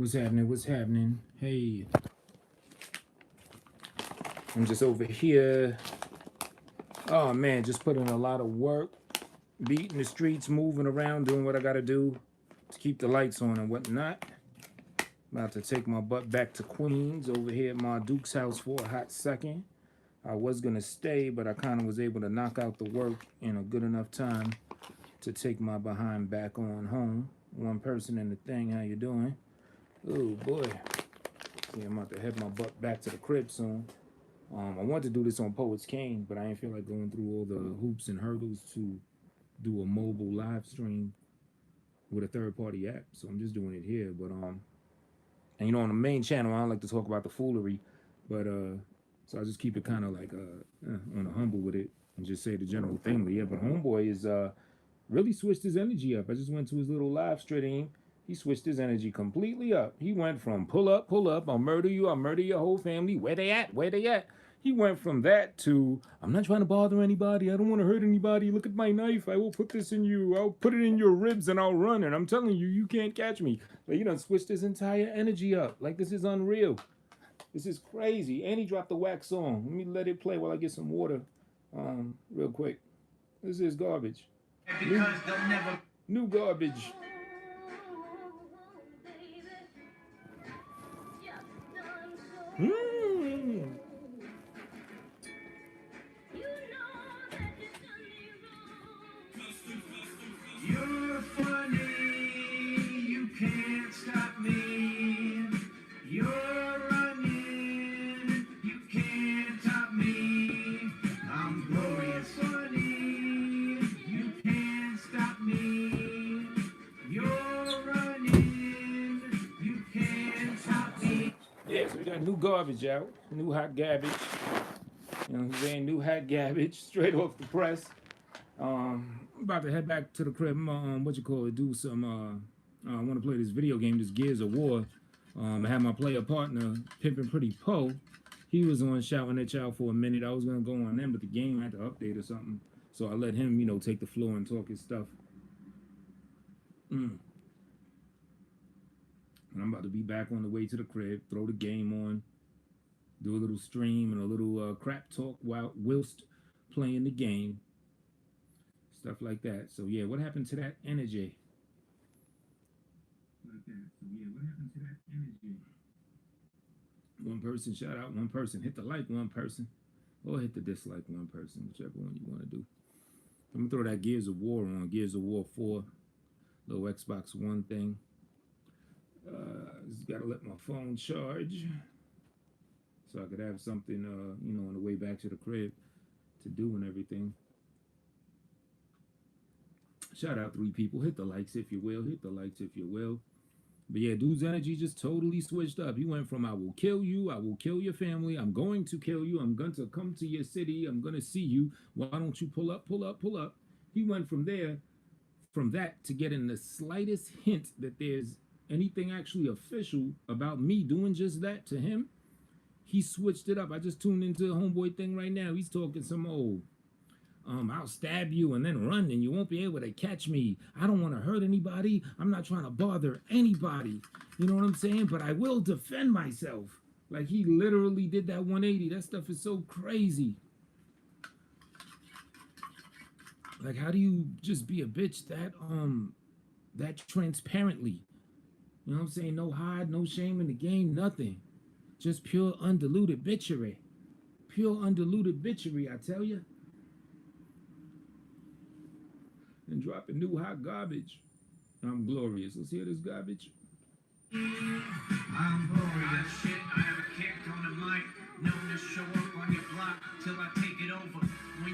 What's happening? What's happening? Hey, I'm just over here. Oh man, just putting a lot of work, beating the streets, moving around, doing what I gotta do to keep the lights on and whatnot. About to take my butt back to Queens over here at my Duke's house for a hot second. I was gonna stay, but I kind of was able to knock out the work in a good enough time to take my behind back on home. One person in the thing, how you doing? Oh boy. See, I'm about to head my butt back to the crib soon. I wanted to do this on Poets Cane, but I didn't feel like going through all the hoops and hurdles to do a mobile live stream with a third party app. So I'm just doing it here. But and you know, on the main channel, I don't like to talk about the foolery, but so I just keep it kind of like on a humble with it and just say the general thing. But yeah, but Homeboy is really switched his energy up. I just went to his little live stream. He switched his energy completely up. He went from pull up, I'll murder you, I'll murder your whole family. Where they at? Where they at? He went from that to I'm not trying to bother anybody. I don't want to hurt anybody. Look at my knife. I will put this in you. I'll put it in your ribs and I'll run. And I'm telling you, you can't catch me. Like you done switched his entire energy up. Like this is unreal. This is crazy. And he dropped the wax song. Let me let it play while I get some water. Real quick. This is garbage. Because they'll never new garbage. Mm. You're funny, you can't stop me. You're running, you can't top me. I'm glorious. Funny, you can't stop me. You're running, you can't stop me. Yeah, so we got new garbage out, new hot garbage. You know what I'm saying? New hot garbage straight off the press. I'm about to head back to the crib. What you call it? Do some. I want to play this video game, this Gears of War. I had my player partner, Pimpin' Pretty Poe. He was on shouting at y'all for a minute. I was gonna go on them, but the game had to update or something. So I let him, you know, take the floor and talk his stuff. And I'm about to be back on the way to the crib, throw the game on, do a little stream and a little crap talk whilst playing the game. Stuff like that. So yeah, what happened to that energy? Like that. So yeah, what happened to that energy? One person, shout out one person. Hit the like one person. Or hit the dislike one person, whichever one you want to do. I'm gonna throw that Gears of War on, Gears of War 4, little Xbox One thing. Just gotta let my phone charge so I could have something, you know, on the way back to the crib to do and everything. Shout out 3 people. Hit the likes if you will. Hit the likes if you will. But yeah, dude's energy just totally switched up. He went from I will kill you, I will kill your family, I'm going to kill you, I'm going to come to your city, I'm going to see you. Why don't you pull up, pull up, pull up? He went from there, from that to getting the slightest hint that there's anything actually official about me doing just that to him. He switched it up. I just tuned into the Homeboy thing right now. He's talking some old I'll stab you and then run and you won't be able to catch me. I don't want to hurt anybody. I'm not trying to bother anybody. You know what I'm saying? But I will defend myself. Like he literally did that 180. That stuff is so crazy. Like how do you just be a bitch that transparently? You know what I'm saying? No hide, no shame in the game, nothing. Just pure undiluted bitchery. Pure undiluted bitchery, I tell you. And dropping new hot garbage. I'm glorious. Let's hear this garbage. I'm glorious. Shit, I have a kick on the mic. Known to show up on your block till I take it over.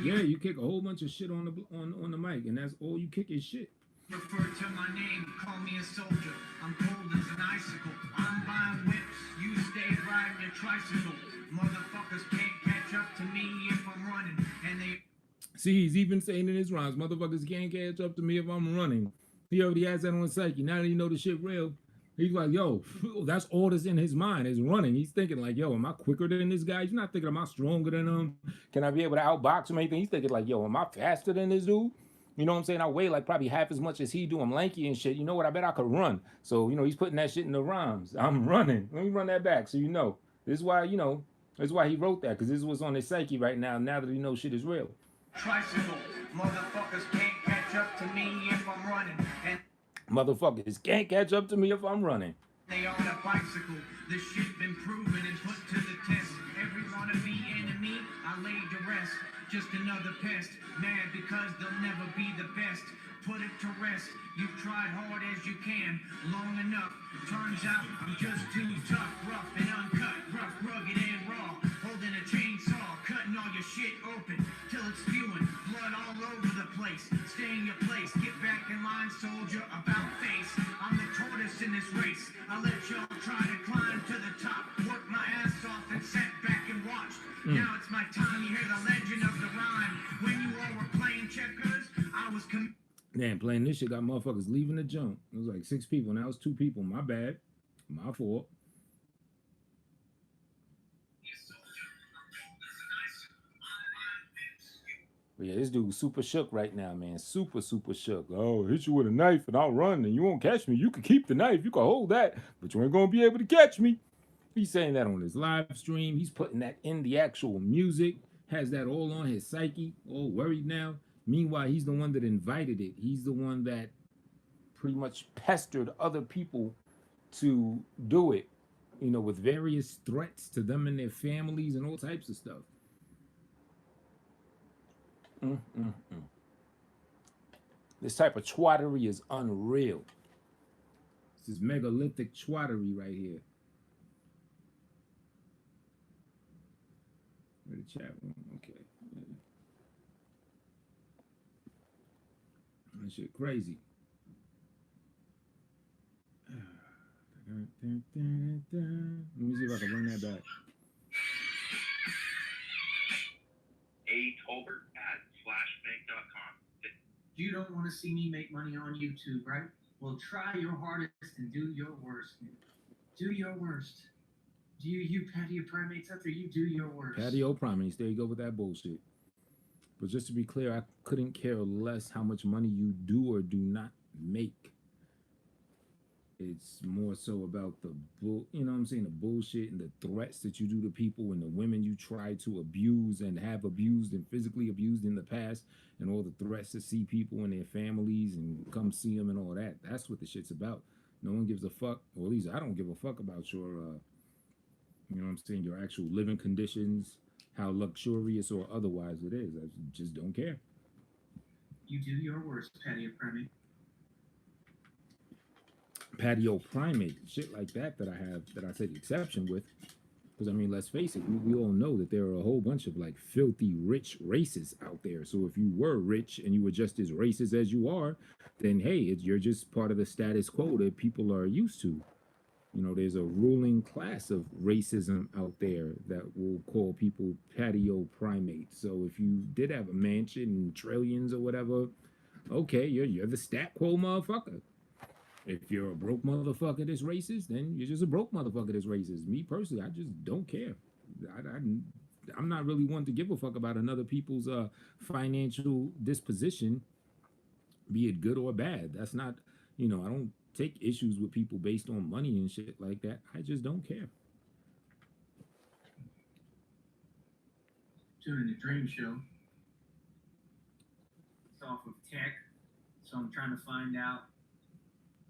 Yeah, you kick a whole bunch of shit on the mic, and that's all you kick is shit. Refer to my name, call me a soldier. I'm cold as an icicle. I'm buying whips, you stay riding your tricycle. Motherfuckers can't catch up to me if I'm running, and they. See, he's even saying in his rhymes, motherfuckers can't catch up to me if I'm running. He already has that on psyche. Now that you know the shit real, he's like, yo, that's all that's in his mind is running. He's thinking like, yo, am I quicker than this guy? He's not thinking, am I stronger than him? Can I be able to outbox him or anything? He's thinking like, yo, am I faster than this dude? You know what I'm saying? I weigh like probably half as much as he do. I'm lanky and shit. You know what? I bet I could run. So, you know, he's putting that shit in the rhymes. I'm running. Let me run that back so you know. This is why, you know, this is why he wrote that, because this is what's on his psyche right now that he knows shit is real. Tricycle, motherfuckers can't catch up to me if I'm running. And motherfuckers can't catch up to me if I'm running. They on a bicycle. This shit been proven and put to the test. Every wannabe enemy, I laid to rest. Just another pest. Mad because they'll never be the best. Put it to rest. You've tried hard as you can, long enough. Turns out I'm just too tough, rough and uncut, rough, rugged and raw. Holding a chainsaw, cutting all your shit open till it's spewing blood all over the place. Stay in your place, get back in line, soldier. About face, I'm the tortoise in this race. I let y'all try to climb to the top, work my ass off and sat back and watched. Now it's my time. You hear the legend of the rhyme. When you all were playing checkers, I was Damn, playing this shit got motherfuckers leaving the jump. It was like 6 people. Now it's 2 people. My bad. My fault. But yeah, this dude's super shook right now, man. Super, super shook. Oh, hit you with a knife and I'll run and you won't catch me. You can keep the knife. You can hold that, but you ain't going to be able to catch me. He's saying that on his live stream. He's putting that in the actual music. Has that all on his psyche. All worried now. Meanwhile, he's the one that invited it. He's the one that pretty much pestered other people to do it, you know, with various threats to them and their families and all types of stuff. This type of twattery is unreal. This is megalithic twattery right here. Where the chat room? Okay. That shit crazy. Let me see if I can run that back. Tolbert@flashbank.com. You don't want to see me make money on YouTube, right? Well, try your hardest and do your worst. Do your worst. Do you patio primates out there? You do your worst. Patio primates. There you go with that bullshit. But just to be clear, I couldn't care less how much money you do or do not make. It's more so about the you know what I'm saying, the bullshit and the threats that you do to people and the women you try to abuse and have abused and physically abused in the past, and all the threats to see people and their families and come see them and all that. That's what the shit's about. No one gives a fuck, or at least I don't give a fuck about your, you know what I'm saying, your actual living conditions, how luxurious or otherwise it is. I just don't care. You do your worst, patio primate. Patio primate, shit like that I have, that I take exception with. Because, I mean, let's face it, we all know that there are a whole bunch of, like, filthy rich races out there. So if you were rich and you were just as racist as you are, then, hey, you're just part of the status quo that people are used to. You know, there's a ruling class of racism out there that will call people patio primates. So if you did have a mansion and trillions or whatever, okay, you're the stat quo motherfucker. If you're a broke motherfucker that's racist, then you're just a broke motherfucker that's racist. Me personally, I just don't care. I'm not really one to give a fuck about another people's financial disposition, be it good or bad. That's not, you know, I don't take issues with people based on money and shit like that. I just don't care. Doing the dream show. It's off of tech, so I'm trying to find out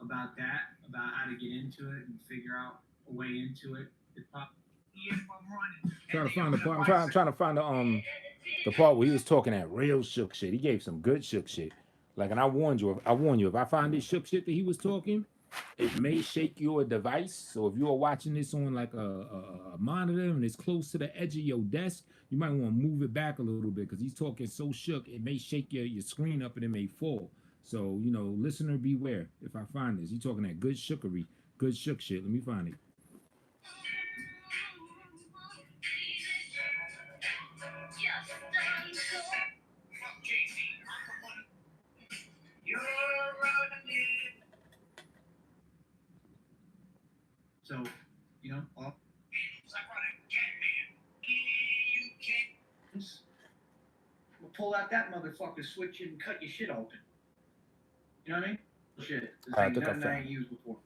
about that, about how to get into it and figure out a way into it. Trying to find the part. I'm trying to find the part where he was talking that real shook shit. He gave some good shook shit. Like, and I warn you, if I find this shook shit that he was talking, it may shake your device. So if you are watching this on like a monitor and it's close to the edge of your desk, you might want to move it back a little bit, because he's talking so shook, it may shake your screen up and it may fall. So, you know, listener beware if I find this. He's talking that good shookery, good shook shit. Let me find it. So, you know, we'll pull out that motherfucker switch it and cut your shit open. You know what I mean? Shit. This I ain't think I nothing I found ain't used before.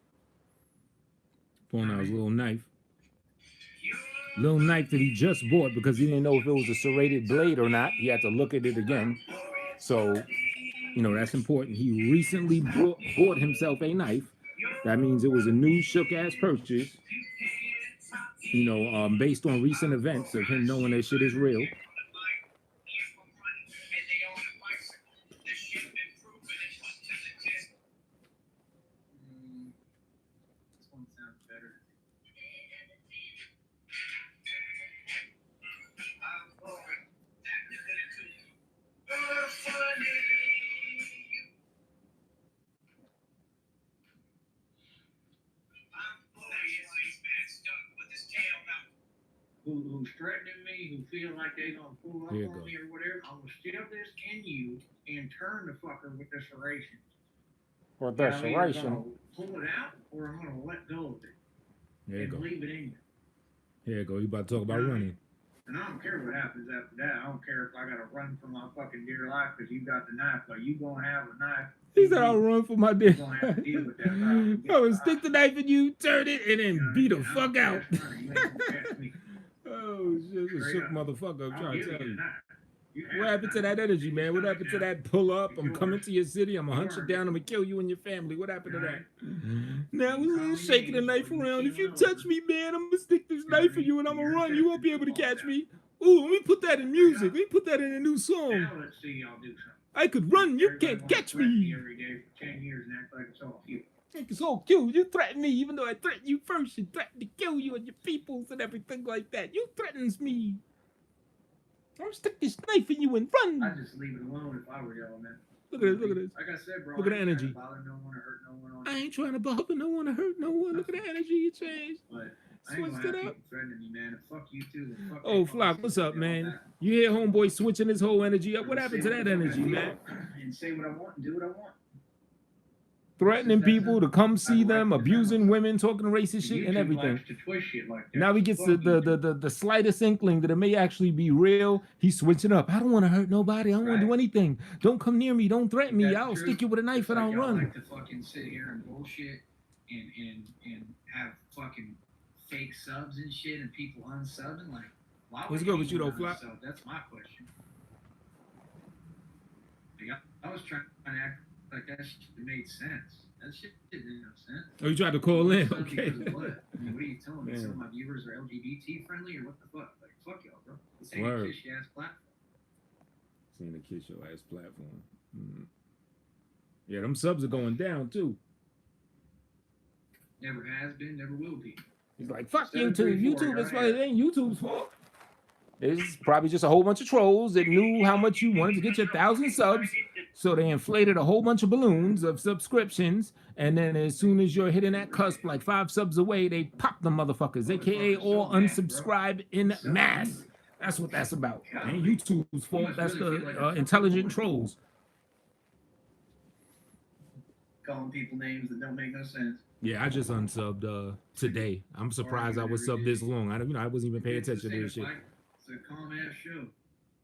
pulling out his little knife. Little knife that he just bought because he didn't know if it was a serrated blade or not. He had to look at it again. So, you know, that's important. He recently bought himself a knife. That means it was a new shook-ass purchase, you know, based on recent events of him knowing that shit is real. Who's threatening me, who feel like they gonna pull up on me or whatever, I'm gonna stick this in you and turn the fucker with the serration. Or the serration. I'm gonna pull it out or I'm gonna let go of it. There you go. Leave it in you. Here you go. You about to talk about running. And I don't care what happens after that. I don't care if I gotta run for my fucking dear life because you got the knife, but you gonna have a knife. He said I'll run for my dear life. Have to deal with that. I would stick the knife in you, turn it, and then beat the fuck out. Oh shit, a shook motherfucker. I'm trying to tell you. What happened to that energy, man? What happened to that pull up? I'm coming to your city. I'm gonna hunt you down. I'm gonna kill you and your family. What happened to that? Now we're shaking the knife around. If you touch me, man, I'm gonna stick this knife in you and I'm gonna run. You won't be able to catch me. Ooh, let me put that in music. Let me put that in a new song. Let's see y'all do something. I could run. You can't catch me. Every day for 10 years and act like it's all cute. It's all cute. You threaten me, even though I threatened you first. You threatened to kill you and your peoples and everything like that. You threatens me. I'm stick this knife in you and run. I just leave it alone if I were y'all, man. Look at this. Look at this. Like I said, bro. Look at the energy. Bother no one or hurt no one. I ain't trying to bother no one or hurt no one. Look at the energy you changed. But switched it up. Threatening me, man. Fuck you too. Fuck oh, Flock, what's up, man? You hear homeboy switching his whole energy up? What happened to that energy, man? And say what I want and do what I want. Threatening people to come see them, abusing women, talking racist shit and everything. Now he gets the slightest inkling that it may actually be real. He's switching up. I don't want to hurt nobody. I don't want to do anything. Don't come near me. Don't threaten me. I'll stick you with a knife and I'll run. Like to fucking sit here and bullshit and have fucking fake subs and shit and people unsubbing. Like, why would What's good with you though, Flock? That's my question. I was trying to act like that shit made sense. That shit didn't make sense. Oh, you tried to call in? Okay. What? I mean, what are you telling me? Some of my viewers are LGBT friendly or what the fuck? Like, fuck y'all, bro. This ain't a kiss your ass platform. This ain't a kiss your ass platform. Yeah, them subs are going down too. Never has been, never will be. He's like, fuck YouTube. YouTube is why it ain't YouTube's fault. It's probably just a whole bunch of trolls that knew how much you wanted to get your 1,000 subs. So they inflated a whole bunch of balloons of subscriptions. And then as soon as you're hitting that cusp, like 5 subs away, they pop the motherfuckers, aka all unsubscribe in mass. That's what that's about. Ain't YouTube's fault. That's the intelligent trolls. Calling people names that don't make no sense. Yeah, I just unsubbed today. I'm surprised I was subbed this long. I wasn't even paying attention to this shit. It's a calm ass show.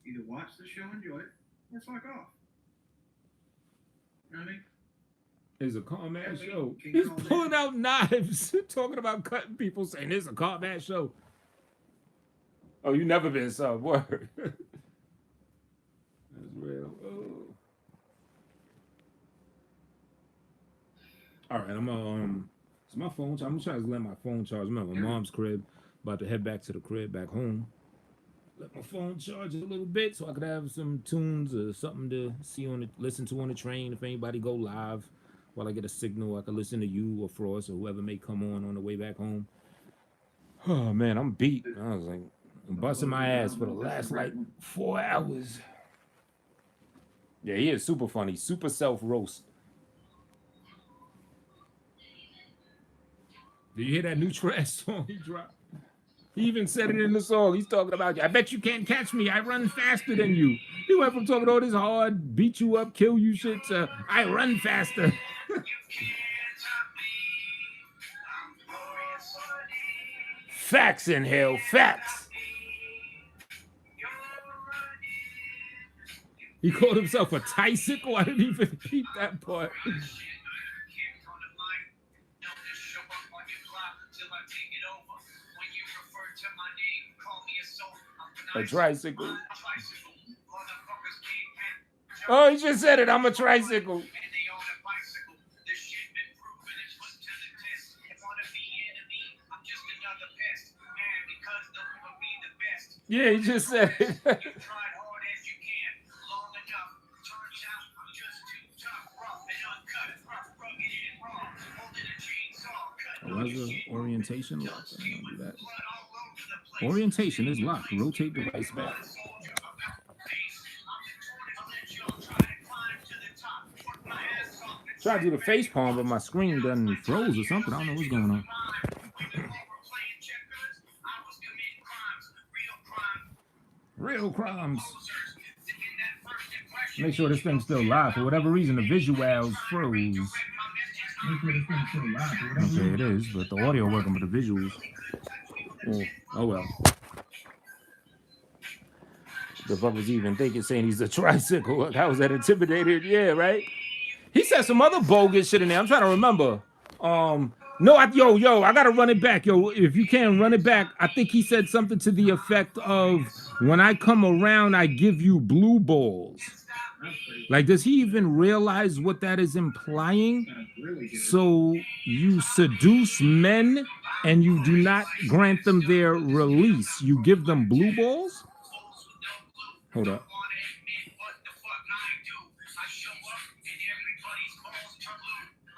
Either watch the show, enjoy it, or fuck off. You know what I mean? It's a calm ass show. He's pulling out knives, talking about cutting people, saying it's a calm ass show. Oh, you never been subbed. Word. That's real. Oh. All right, it's my phone. I'm trying to let my phone charge. I'm at my mom's crib. About to head back to the crib, back home. Let my phone charge a little bit so I could have some tunes or something to listen to on the train. If anybody go live while I get a signal, I can listen to you or Frost or whoever may come on the way back home. Oh man, I'm beat. I was like busting my ass for the last like 4 hours. Yeah, he is super funny, super self-roast. Do you hear that new trash song he dropped? He even said it in the song. He's talking about, I bet you can't catch me. I run faster than you. He went from talking all this hard, beat you up, kill you shit to, I run faster. Facts in hell, facts. He called himself a tricycle. I didn't even keep that part. A tricycle. Oh, he just said it. I'm a tricycle. Yeah, he just said it. Where's the orientation lock? I'm gonna do that. Orientation is locked. Rotate device back. Tried to do the face palm, but my screen done froze or something. I don't know what's going on. Real crimes. Make sure this thing's still live. For whatever reason, the visuals froze. Okay, it is, but the audio working, but the visuals. Oh well. The fuck was he even thinking saying he's a tricycle? How was that intimidated? Yeah, right? He said some other bogus shit in there. I'm trying to remember. No, I gotta run it back. Yo, if you can run it back, I think he said something to the effect of, when I come around, I give you blue balls. Like, does he even realize what that is implying? So you seduce men and you do not grant them their release. You give them blue balls? Hold up.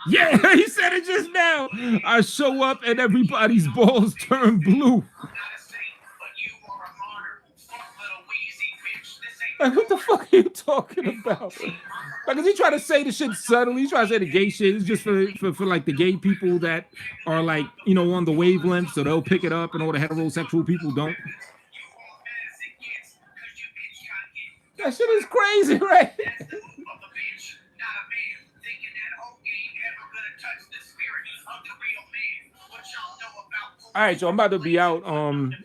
Yeah, he said it just now. I show up and everybody's balls turn blue. Like, what the fuck are you talking about? Like, is he trying to say the shit subtly? He's trying to say the gay shit. It's just for like the gay people that are like, you know, on the wavelength, so they'll pick it up and all the heterosexual people don't. That shit is crazy, right? All right, so I'm about to be out,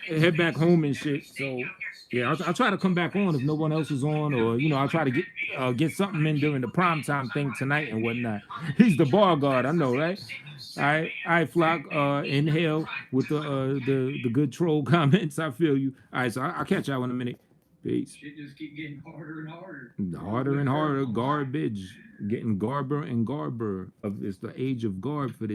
head back home and shit. So yeah, I'll try to come back on if no one else is on, or you know, I'll try to get something in during the primetime thing tonight and whatnot. He's the bar guard, I know, right? All right, Flock. Inhale with the good troll comments. I feel you. All right, so I'll catch y'all in a minute. Peace. Shit just keep getting harder and harder. Harder and harder. Garbage. Getting garber and garber. It's the age of garb for this.